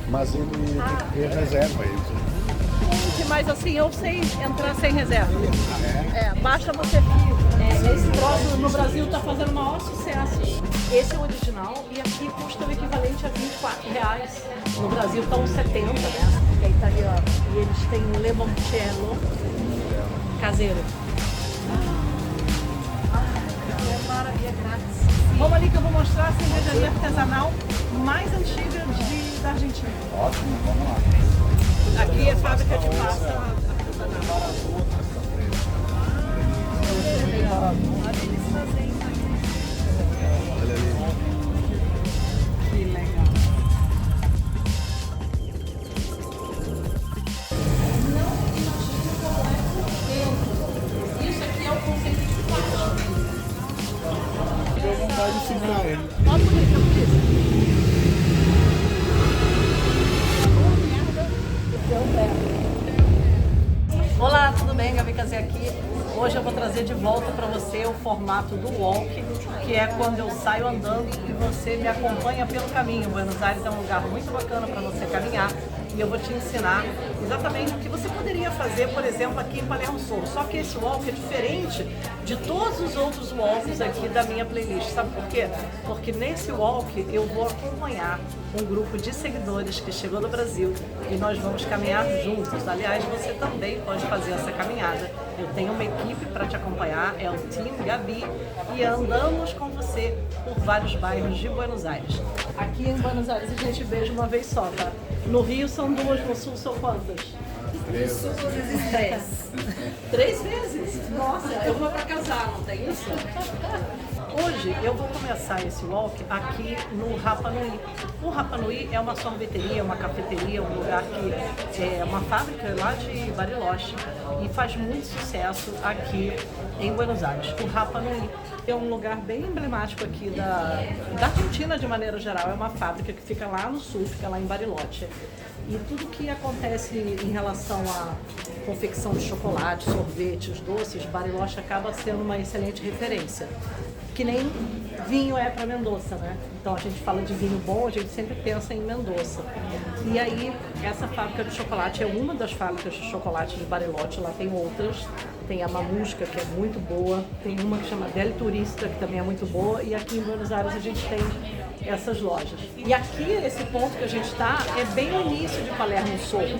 Mas ele tem que ter reserva isso. Mas assim, eu sei entrar sem reserva. Basta você. Esse troço no Brasil está fazendo o maior sucesso. Esse é o original e aqui custa o equivalente a R$ 24. No Brasil está uns 70, né? Que é italiano. E eles têm limoncello caseiro. É maravilha, grátis. Vamos ali que eu vou mostrar a cervejaria artesanal mais antiga da Argentina. Ótimo, vamos lá. Aqui é fábrica de massa artesanal. Olha eles fazendo aqui. Olha ali. Que legal. Não imagine como é por dentro. Isso aqui é o conceito de plástico. Deu vontade de ficar, hein? Olha por isso, por isso. Olá, tudo bem? Gabi Casé aqui. Hoje eu vou trazer de volta para você o formato do walk, que é quando eu saio andando e você me acompanha pelo caminho. Buenos Aires é um lugar muito bacana para você caminhar e eu vou te ensinar exatamente o que você poderia fazer, por exemplo, aqui em Palermo Sorro. Só que esse walk é diferente de todos os outros walks aqui da minha playlist. Sabe por quê? Porque nesse walk eu vou acompanhar um grupo de seguidores que chegou do Brasil e nós vamos caminhar juntos. Aliás, você também pode fazer essa caminhada. Eu tenho uma equipe para te acompanhar, é o Team Gabi, e andamos com você por vários bairros de Buenos Aires. Aqui em Buenos Aires a gente beija uma vez só, tá? No Rio são duas, no Sul são quantas? Três. 3 vezes? Nossa, eu vou para casar, não tem isso? Hoje eu vou começar esse walk aqui no Rapa Nui. O Rapa Nui é uma sorveteria, uma cafeteria, um lugar que é uma fábrica lá de Bariloche e faz muito sucesso aqui em Buenos Aires. O Rapa Nui é um lugar bem emblemático aqui da Argentina de maneira geral. É uma fábrica que fica lá no sul, fica lá em Bariloche. E tudo que acontece em relação à confecção de chocolate, sorvetes, doces, Bariloche acaba sendo uma excelente referência. Que nem vinho é para Mendoza, né? Então a gente fala de vinho bom, a gente sempre pensa em Mendoza. E aí, essa fábrica de chocolate é uma das fábricas de chocolate de Bariloche, lá tem outras. Tem a Mamusca, que é muito boa, tem uma que chama Del Turista, que também é muito boa, e aqui em Buenos Aires a gente tem essas lojas. E aqui, esse ponto que a gente está, é bem no início de Palermo Sorro,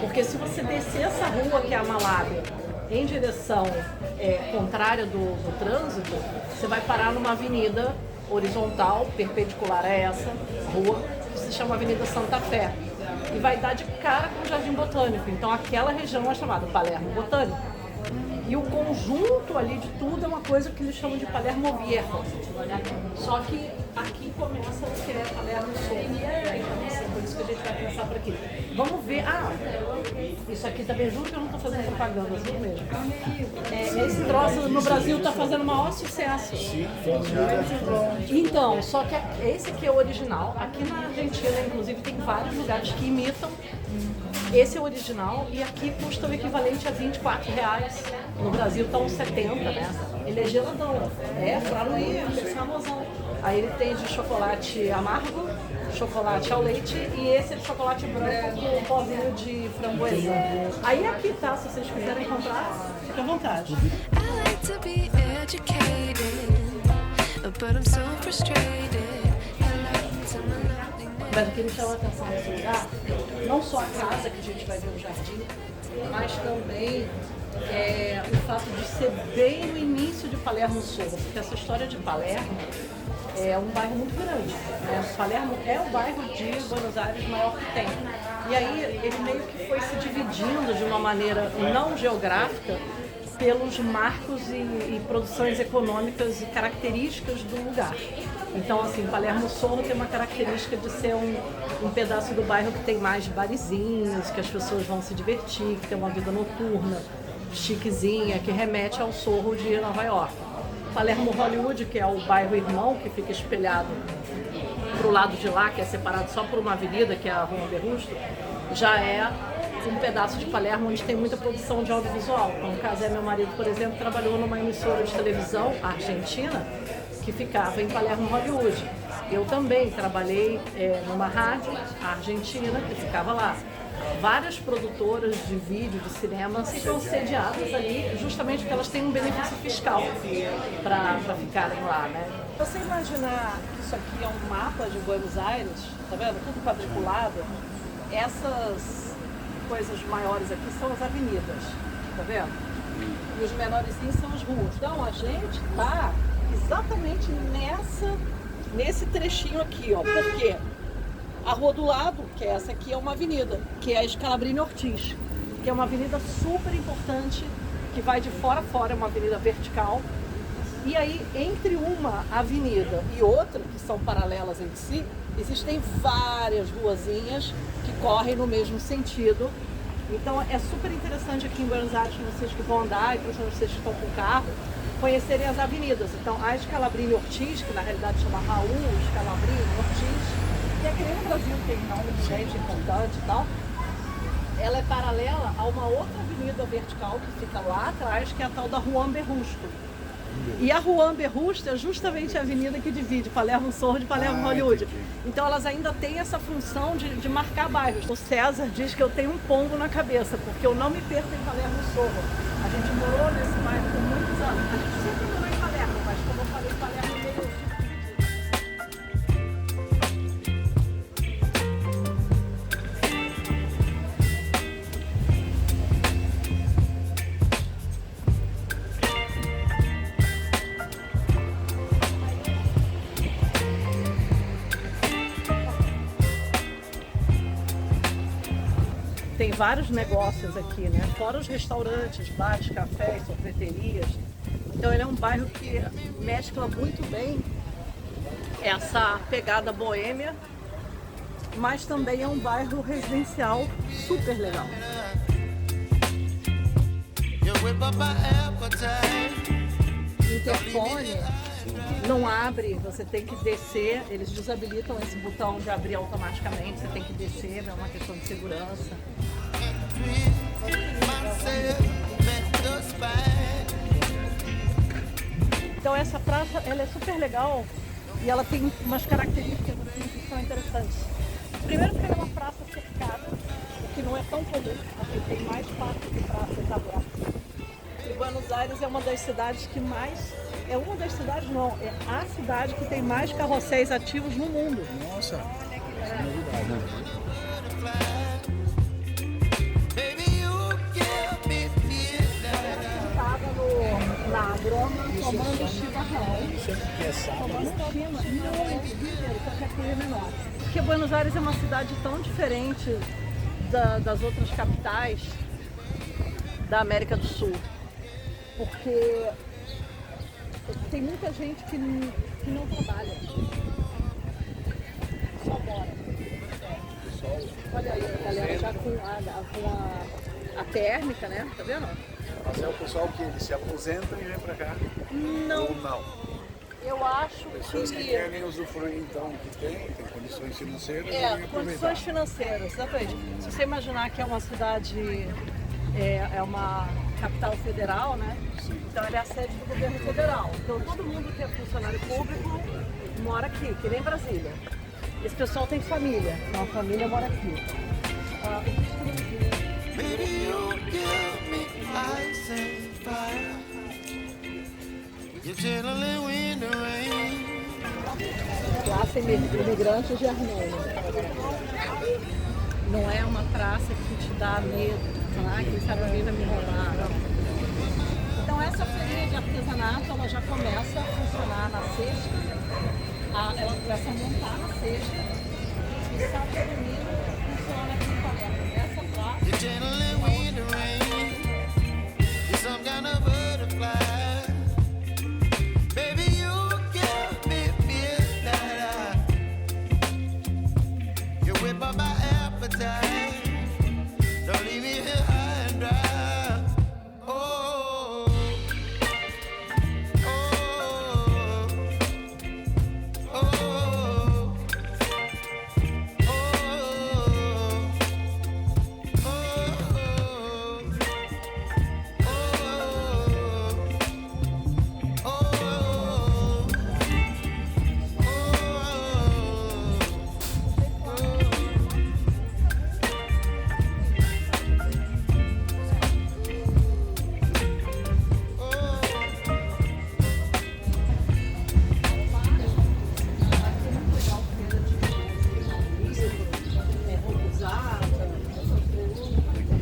porque se você descer essa rua que é a Malária, em direção contrária do trânsito, você vai parar numa avenida horizontal, perpendicular a essa rua, que se chama Avenida Santa Fé, e vai dar de cara com o Jardim Botânico. Então aquela região é chamada Palermo Botânico. E o conjunto ali de tudo é uma coisa que eles chamam de Palermo Viejo. Só que aqui começa o que é Palermo Sorro. Por isso que a gente vai pensar por aqui. Vamos ver. Isso aqui também, juro que eu não estou fazendo propaganda, juro mesmo. Esse troço no Brasil está fazendo o maior sucesso. Então, só que esse aqui é o original. Aqui na Argentina, inclusive, tem vários lugares que imitam. Esse é o original e aqui custa o equivalente a R$24. No Brasil está uns 70, né? Ele é geladão. Pra não ir, é famosão. Aí ele tem de chocolate amargo, chocolate ao leite e esse é de chocolate branco com pozinho de framboesa. Aí aqui tá, se vocês quiserem comprar, fica à vontade. Mas o que me chama a atenção nesse lugar, não só a casa que a gente vai ver no jardim, mas também o fato de ser bem no início de Palermo Sorro, porque essa história de Palermo é um bairro muito grande. Palermo é o bairro de Buenos Aires maior que tem. E aí ele meio que foi se dividindo de uma maneira não geográfica pelos marcos e produções econômicas e características do lugar. Então, assim, Palermo Sorro tem uma característica de ser um pedaço do bairro que tem mais barizinhos, que as pessoas vão se divertir, que tem uma vida noturna, chiquezinha, que remete ao Sorro de Nova York. Palermo Hollywood, que é o bairro irmão, que fica espelhado para o lado de lá, que é separado só por uma avenida, que é a Rua Augusto, já é um pedaço de Palermo onde tem muita produção de audiovisual. Então, o Casé, meu marido, por exemplo, trabalhou numa emissora de televisão argentina que ficava em Palermo Hollywood. Eu também trabalhei numa rádio argentina que ficava lá. Várias produtoras de vídeo, de cinema, ficam sediadas ali justamente porque elas têm um benefício fiscal para ficarem lá, né? Você imaginar que isso aqui é um mapa de Buenos Aires, tá vendo? Tudo quadriculado. Essas coisas maiores aqui são as avenidas, tá vendo? E os menorzinhos são as ruas. Então a gente tá exatamente nesse trechinho aqui, ó. Por quê? A rua do lado, que é essa aqui, é uma avenida, que é a Scalabrini Ortiz, que é uma avenida super importante, que vai de fora a fora, é uma avenida vertical. E aí, entre uma avenida e outra, que são paralelas entre si, existem várias ruazinhas que correm no mesmo sentido. Então é super interessante aqui em Buenos Aires, vocês que vão andar e para vocês que estão com carro, conhecerem as avenidas. Então a Scalabrini Ortiz, que na realidade chama Raul Scalabrini Ortiz, que é que nem no Brasil tem nome de gente importante e tal, ela é paralela a uma outra avenida vertical que fica lá atrás, que é a tal da Juan Berrusto. E a Juan Berrusto é justamente a avenida que divide Palermo Sorro de Palermo Hollywood. Entendi. Então elas ainda têm essa função de marcar bairros. O César diz que eu tenho um pombo na cabeça, porque eu não me perco em Palermo Sorro. A gente morou nesse bairro por muitos anos. A gente sempre morou em Palermo, mas como eu falei, Palermo meio... Tem vários negócios aqui, né? Fora os restaurantes, bares, cafés, sorveterias. Então ele é um bairro que mescla muito bem essa pegada boêmia, mas também é um bairro residencial super legal. Interfone não abre, você tem que descer, eles desabilitam esse botão de abrir automaticamente, você tem que descer, é uma questão de segurança. Então essa praça, ela é super legal e ela tem umas características assim, que são interessantes. Primeiro porque ela é uma praça cercada, o que não é tão comum, aqui tem mais espaço que praças abertas. E Buenos Aires é uma das cidades que mais... É uma das cidades, não, é a cidade que tem mais carrosséis ativos no mundo. Nossa, essa é novidade, né? Sentada na grama, tomando chimarrão. Isso é porque é sábado. Porque Buenos Aires é uma cidade tão diferente das outras capitais da América do Sul. Porque tem muita gente que não trabalha, só mora. Olha aí, a galera já com a térmica, né? Tá vendo? Mas é o pessoal que eles se aposentam e vem pra cá. Não, Ou não? eu acho Pessoas que querem usufruir então que tem condições financeiras e aproveitar. condições financeiras, exatamente. Se você imaginar que é uma cidade, é uma capital federal, né? Sim. Então ela é a sede do governo federal. Então todo mundo que é funcionário público mora aqui, que nem Brasília. Esse pessoal tem família, então a família mora aqui. Baby, you give me ice and fire. You gently wind the rain. Classe imigrantes de Armênia. Não é uma praça que te dá medo. Quem sabe alguém vai me roubar. Não. Então essa feirinha de artesanato ela já começa a funcionar na sexta. Ela começa a montar na sexta. E sábado e domingo funciona aqui em Palermo. Essa praça. You gently wind the rain. You're some kind of butterfly. Baby, you give me midnight. You whip up my appetite. Don't leave me here high and dry. Oh, oh, oh, oh, oh, oh, oh.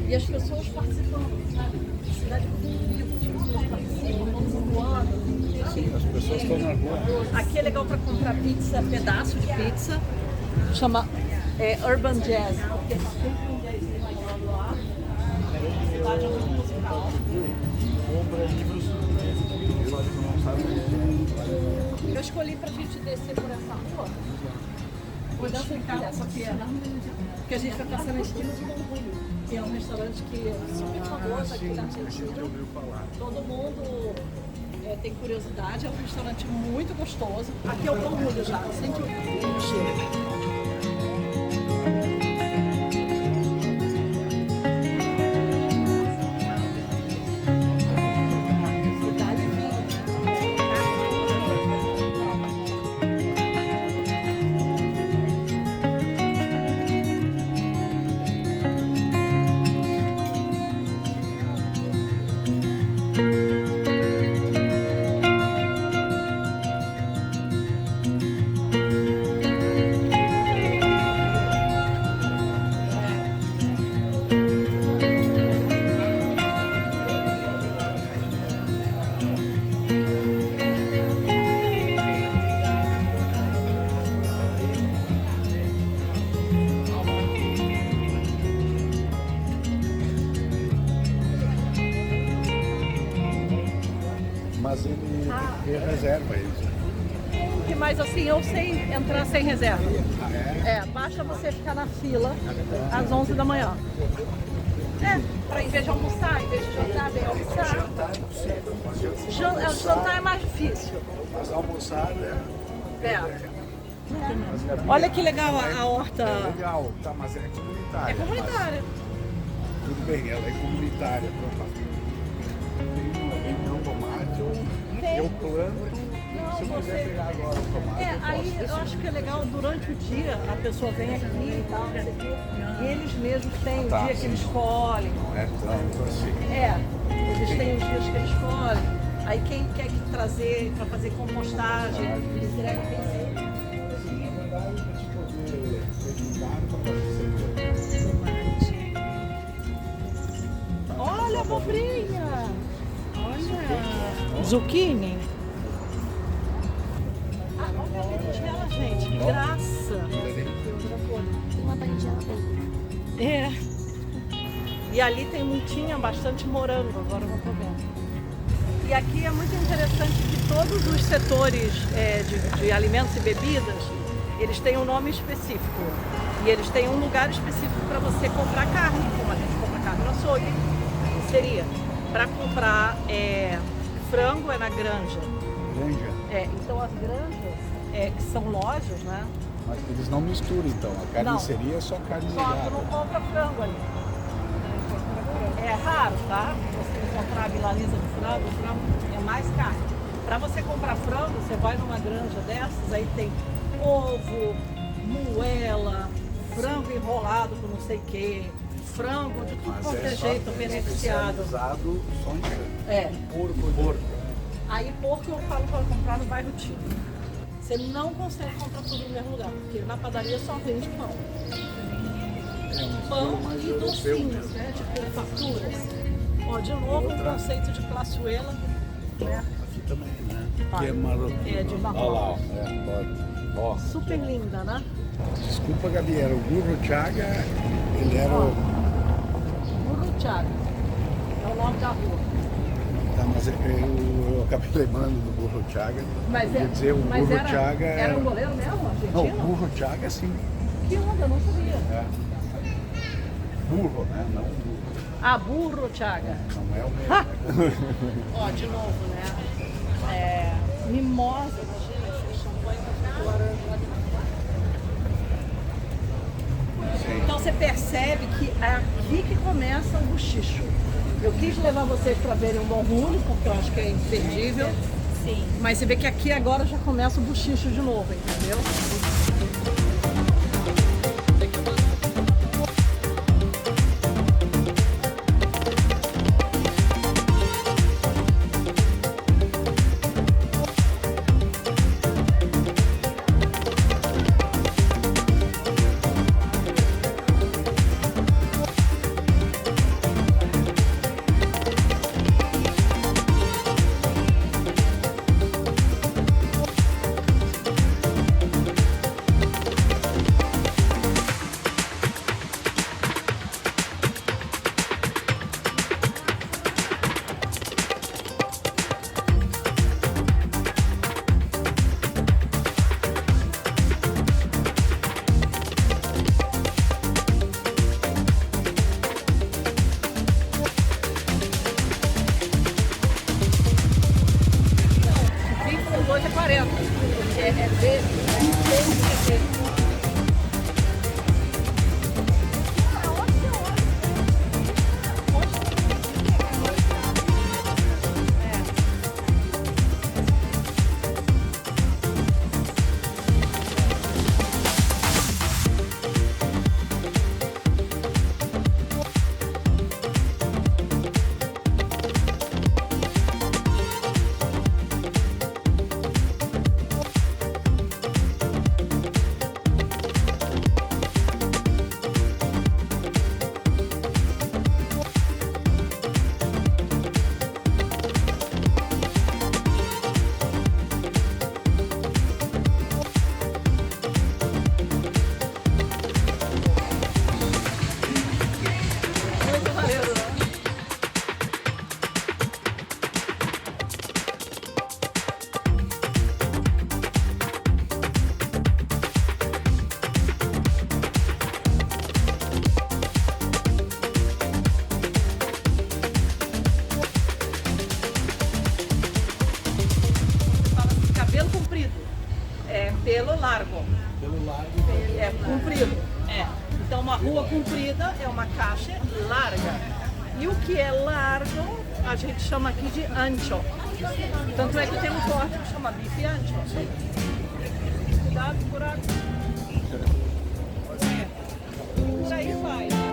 E as pessoas participando, sabe? A cidade é muito viva, as pessoas participam, todo mundo voando. Sim, as pessoas estão na rua. Aqui é legal para comprar pizza, pedaço de pizza. Chama Urban Jazz, porque sempre um jazzinho rolando lá. A cidade é muito musical. Compra livros que não sabem. Eu escolhi pra gente descer por essa rua. Vou dar essa aqui, porque a gente vai passar na esquina de Orgulho, que é um restaurante que é super famoso aqui na Argentina. Todo mundo tem curiosidade, é um restaurante muito gostoso. Aqui é o Orgulho já, sente o cheiro. Mas ele tem reserva isso. Mas assim, eu sei entrar sem reserva. Basta você ficar na fila às 11 da manhã. Para em vez de almoçar, em vez de jantar, vem almoçar. Jantar é mais difícil. Mas almoçar Olha que legal a horta. é legal, tá, mas é comunitária. É comunitária. Mas, tudo bem, ela é comunitária. Tem um tomate, eu planto. Se eu quiser pegar agora o tomate. Aí eu acho que é legal durante o dia a pessoa vem aqui e tal, não sei o quê, e eles mesmos têm o dia que eles colhem. Tanto assim. Eles têm os dias que eles colhem. Aí quem quer trazer para fazer compostagem, eles entregam Olha a abobrinha! Olha! Zucchini! Olha a berinjela, gente, que graça! Uma berinjela bem. E ali tinha bastante morango, agora eu vou comer. E aqui é muito interessante que todos os setores de alimentos e bebidas, eles têm um nome específico. E eles têm um lugar específico para você comprar carne, como a gente compra carne no açougue. Seria para comprar frango na granja. Granja? Então as granjas, que são lojas, né? Mas eles não misturam então, a carniceria é só carne Só tu ligada. não compra frango ali. É raro, tá? Você encontrar a milanesa de frango, o frango é mais caro. Para você comprar frango, você vai numa granja dessas, aí tem ovo, moela, frango enrolado com não sei o quê, frango de tudo quanto é jeito, beneficiado. Usado só em carne. Porco. Aí porco eu falo para comprar no bairro Tino. Você não consegue comprar tudo no mesmo lugar, porque na padaria só vende pão. Pão e docinhos, né? Tipo farturas. Ó, de novo um conceito de claçuela, né? Aqui também, né? Que é marroquino. É, de marrom. Olha lá, ó. Super linda, né? Desculpa, Gabi, era o Burro Chaga, ele era o... Burro Chaga. É o nome da rua. Tá, mas eu acabei lembrando do Burro Chaga. Quer dizer, o Burro Chaga era um goleiro mesmo, argentino? Não, o Burro Chaga, sim. Que onda, eu não sabia. Burro, né? Não burro. Ah, Burro Chaga. Não é o mesmo. Ó, de novo, né? Mimosa, imagina, esse champanhe com laranja lá dentro. Então você percebe que é aqui que começa o bochicho. Eu quis levar vocês para verem um bom rulho, porque eu acho que é imperdível. Sim. Mas você vê que aqui agora já começa o bochicho de novo, entendeu? uma rua comprida é uma caixa larga. E o que é largo, a gente chama aqui de ancho. Tanto é que tem um corte que chama bife ancho. Cuidado, buraco. Por aí vai, né?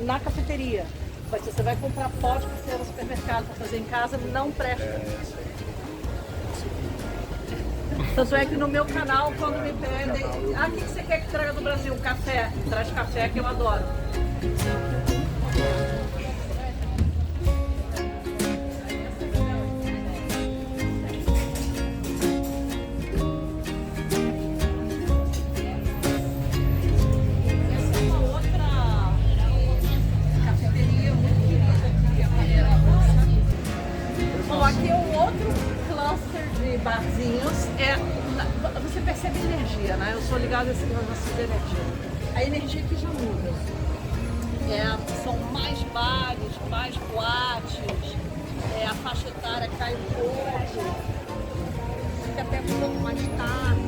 Na cafeteria, mas você vai comprar pote para ser no supermercado para fazer em casa, não presta. Tanto é que no meu canal, quando me pedem, o que você quer que traga do Brasil? Café. Traz café, que eu adoro. Aqui é um outro cluster de barzinhos. Você percebe energia, né? Eu sou ligada a esse negócio de energia. A energia aqui já muda. São mais bares, mais boates, a faixa etária cai um pouco, fica até um pouco mais tarde.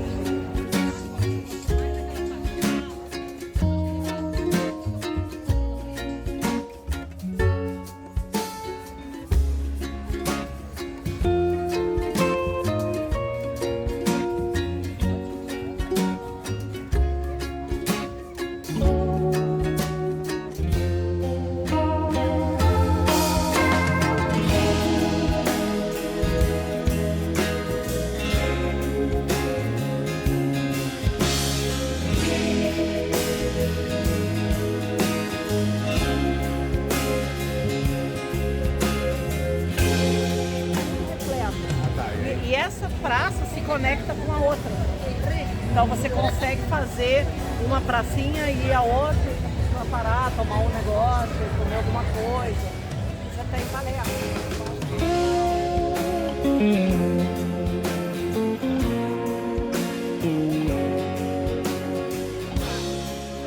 E essa praça se conecta com a outra. Então você consegue fazer uma pracinha e a outra para parar, tomar um negócio, comer alguma coisa. Você tem Palermo.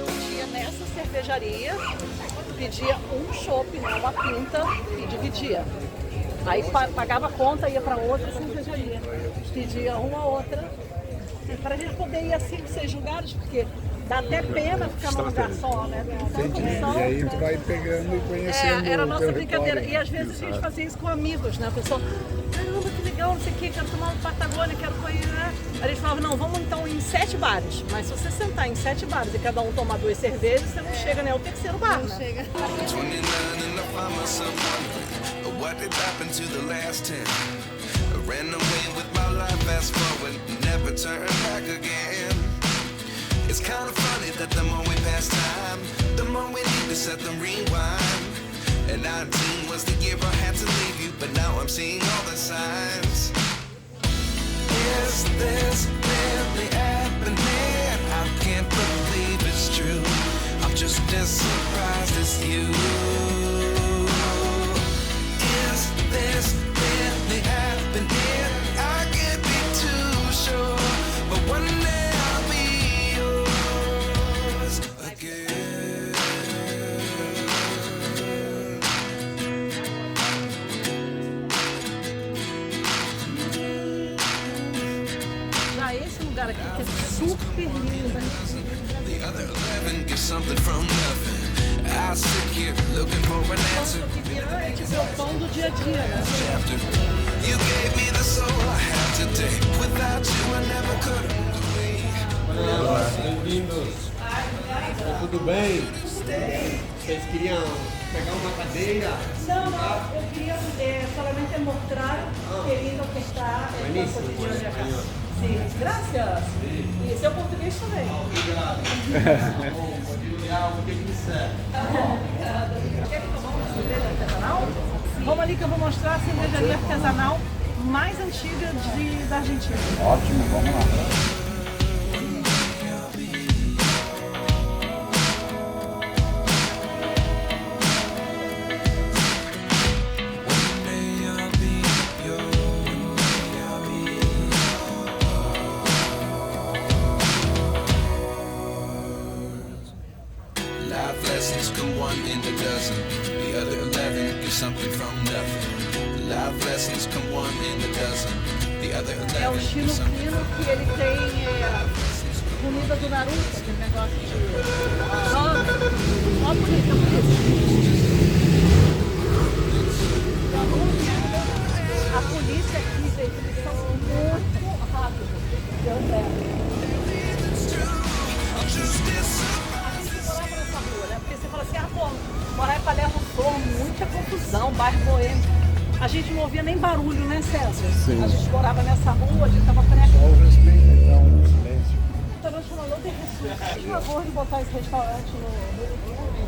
Pedia nessa cervejaria, pedia um chopp, uma pinta e dividia. Aí pagava a conta, ia para outra cervejaria, pedia uma ou outra, para a gente poder ir a 5, 6 lugares, porque dá até pena ficar num lugar só, né? E aí tu vai pegando e conhecendo. Era a nossa o brincadeira. território. E às vezes a gente fazia isso com amigos, né? A pessoa, caramba, que legal, não sei o que, quero tomar uma Patagônia, quero conhecer. A gente falava, não, vamos então em 7 bares. Mas se você sentar em 7 bares e cada um tomar 2 cervejas, você não chega nem ao terceiro bar, né? Chega. 29 and I find myself wondering what did happen to the last 10. I ran away with my life, fast forward, never turn back again. It's kind of funny that the more we pass time, the more we need to set the rewind. And 19 was the year I had to leave you, but now I'm seeing all the signs. Is this really happening? I can't believe it's true. I'm just as surprised as you. Is this really happening? I can't be too sure, but one day I'll be yours again. Já esse lugar aqui que é super lindo, né? The other 11 get something from nothing. I sit here looking for an answer. É tipo o pão do dia a dia, né? Chapter. You gave me the soul I have today. Without you, I never could have believed. Bem-vindos. Tudo bem? Vocês queriam pegar uma cadeira? Não, eu quería solamente mostrar qué lindo que está el Buenísimo, cotidiano de acá. español. Sí, gracias. E seu português também. Obrigado. Tá bom, pode olhar o que quiser. Quer tomar uma cerveja artesanal? Vamos ali que eu vou mostrar a cervejaria artesanal mais antiga da Argentina. Ótimo, vamos lá. One day blessings come one in a dozen. The other É o 11 estilo is something. fino que ele tem comida do Naruto, aquele negócio de... Ó, bonita, a polícia aqui, gente, eles são muito rápidos. Morar nessa rua, né? Porque você fala assim, pô, morar em Palermo Sul, muita confusão, bairro boêmio. A gente não ouvia nem barulho, né, César? Sim. A gente morava nessa rua, a gente tava perto. Só o respeito, então, o silêncio. O restaurante chama Loder Ressus. Por favor de botar esse restaurante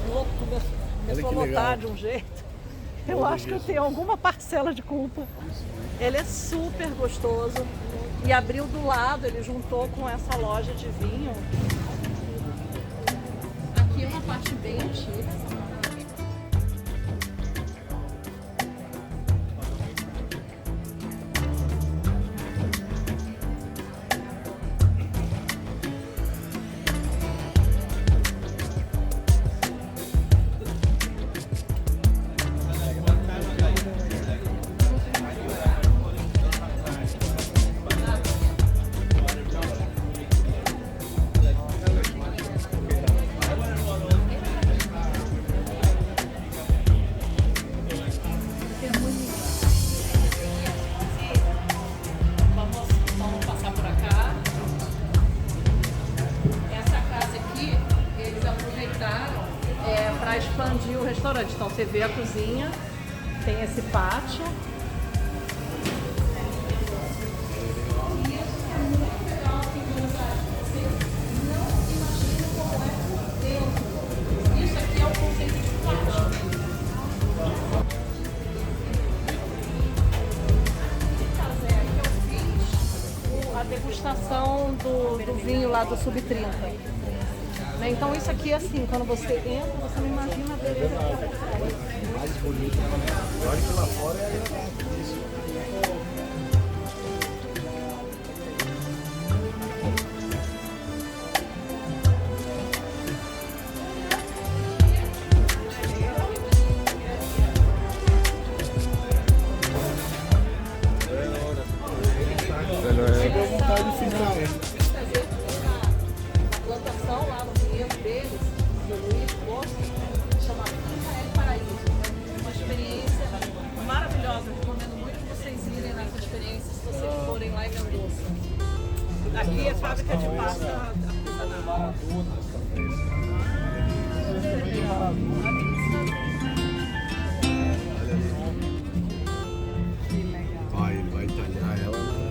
no outro, começou a que lotar legal. de um jeito. Eu acho que eu tenho alguma parcela de culpa. Ele é super gostoso. E abriu do lado, ele juntou com essa loja de vinho. Aqui é uma parte bem antiga. Vamos passar por cá. Essa casa aqui, eles aproveitaram para expandir o restaurante. Então você vê a cozinha, tem esse pátio. Isso aqui é o conceito de pátio. A degustação do vinho lá do Sub-30. Né? Então isso aqui é assim, quando você entra, você não imagina a beleza que é por trás. Mais bonito. Olha que lá fora é isso. Deu vontade de ficar, hein? A plantação lá no vinhedo deles, do Luiz Bosco, chama Rafael Paraíso. Uma experiência maravilhosa. Recomendo muito vocês irem nessa experiência se vocês forem lá em Mendoza. Aqui é fábrica de pasta artesanal. Vai, vai talhar ela na...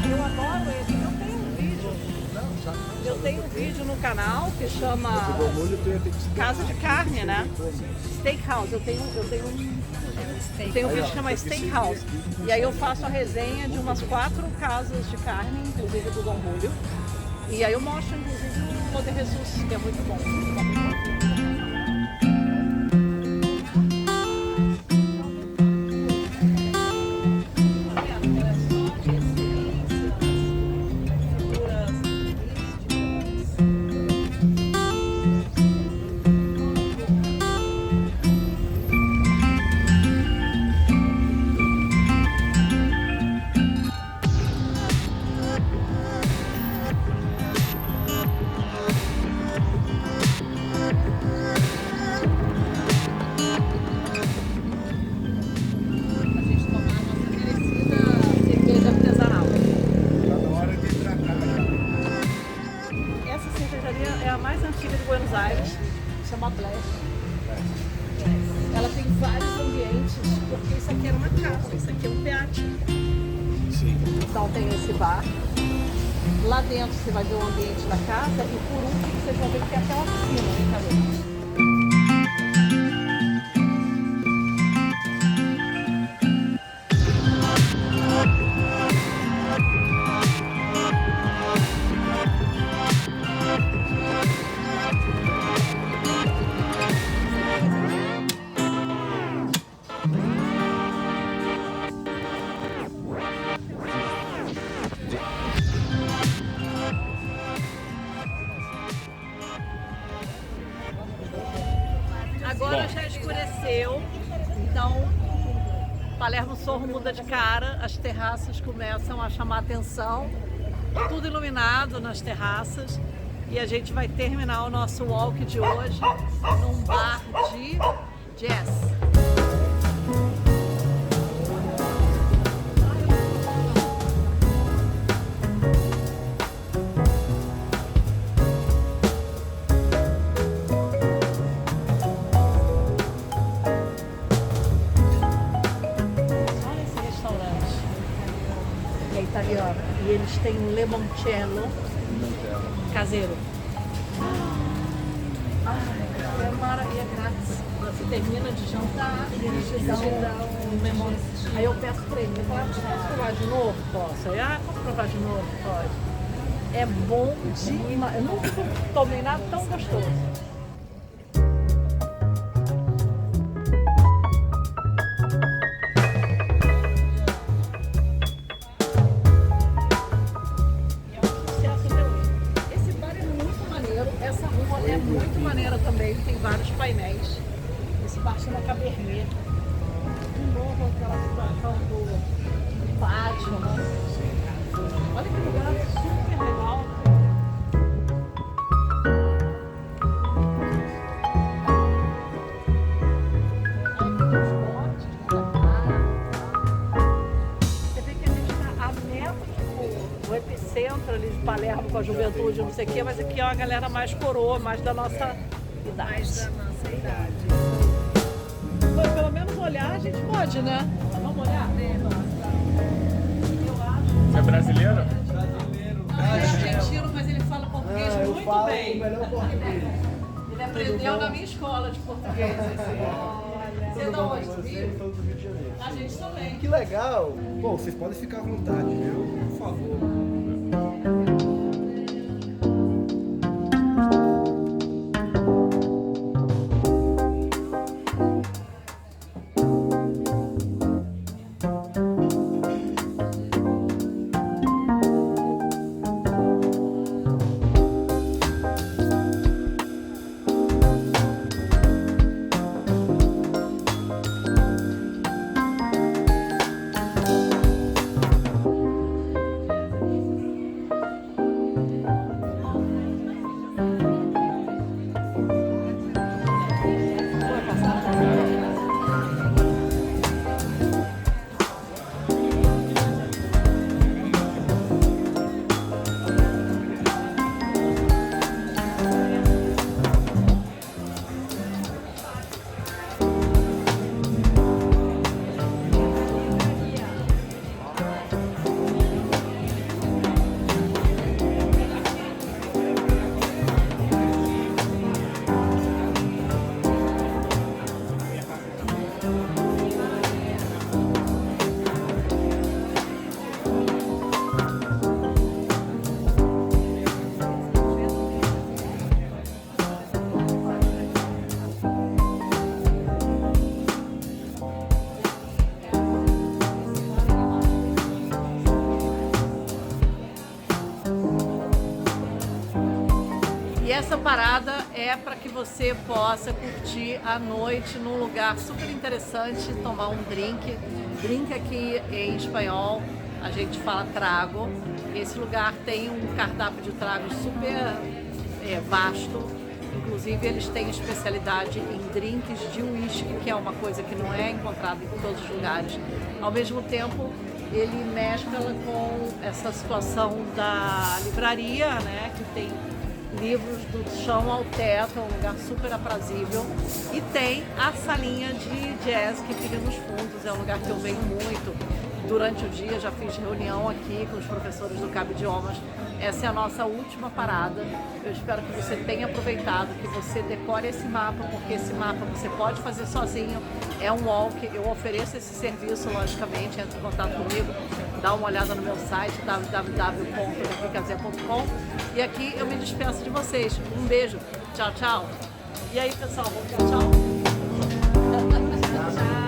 Eu adoro esse. Eu tenho um vídeo no canal que chama Casa de Carne, né? Steakhouse. Eu tenho um vídeo que chama Steakhouse. E aí eu faço a resenha de umas 4 casas de carne, inclusive do Dom Julio. E aí eu mostro, inclusive, o Loder Ressus, que é muito bom. Chama Blast. Ela tem vários ambientes, porque isso aqui era uma casa, isso aqui é um teatro. Sim. Então tem esse bar. Lá dentro você vai ver o ambiente da casa e por último vocês vão ver que tem aquela piscina, né, Cadê? Palermo Sorro muda de cara, as terraças começam a chamar atenção, tudo iluminado nas terraças, e a gente vai terminar o nosso walk de hoje num bar de jazz. Italiano. E eles têm um limoncello caseiro. É maravilha, é grátis. Você termina de jantar e eles te dão um limão. Aí eu peço pra ele, posso provar de novo? Posso. Aí, posso provar de novo? Pode. É bom demais. Eu nunca tomei nada tão gostoso. É muito maneira também, tem vários painéis. Esse bar chama Cabernet. De novo aquela situação do pátio, né? Olha que lugar super legal. Aí tem os botes, você vê que a gente está a metros do epicentro ali de Palermo com a juventude, não sei o quê, mas aqui é uma galera mais coroa, mais da nossa idade. Mais da nossa idade. Mas, pelo menos olhar a gente pode, né? Vamos olhar? Você é brasileira? Ele é argentino, mas ele fala português muito bem. Ele aprendeu na minha escola de português. Você é de onde? Do Rio? Do Rio de Janeiro. A gente também. Que legal! Bom, vocês podem ficar à vontade, viu? Por favor. E essa parada é para que você possa curtir a noite num lugar super interessante, tomar um drink. Drink aqui em espanhol, a gente fala trago. Esse lugar tem um cardápio de tragos super vasto. Inclusive eles têm especialidade em drinks de uísque, que é uma coisa que não é encontrada em todos os lugares. Ao mesmo tempo, ele mescla com essa situação da livraria, né, que tem livros do chão ao teto, é um lugar super aprazível. E tem a salinha de jazz que fica nos fundos, é um lugar que eu venho muito. Durante o dia já fiz reunião aqui com os professores do Cabo Idiomas. Essa é a nossa última parada. Eu espero que você tenha aproveitado, que você decore esse mapa, porque esse mapa você pode fazer sozinho. É um walk, eu ofereço esse serviço, logicamente, entre em contato comigo, dá uma olhada no meu site, www.leficazé.com. E aqui eu me despeço de vocês. Um beijo. Tchau, tchau. E aí, pessoal, vamos dar tchau? Tchau.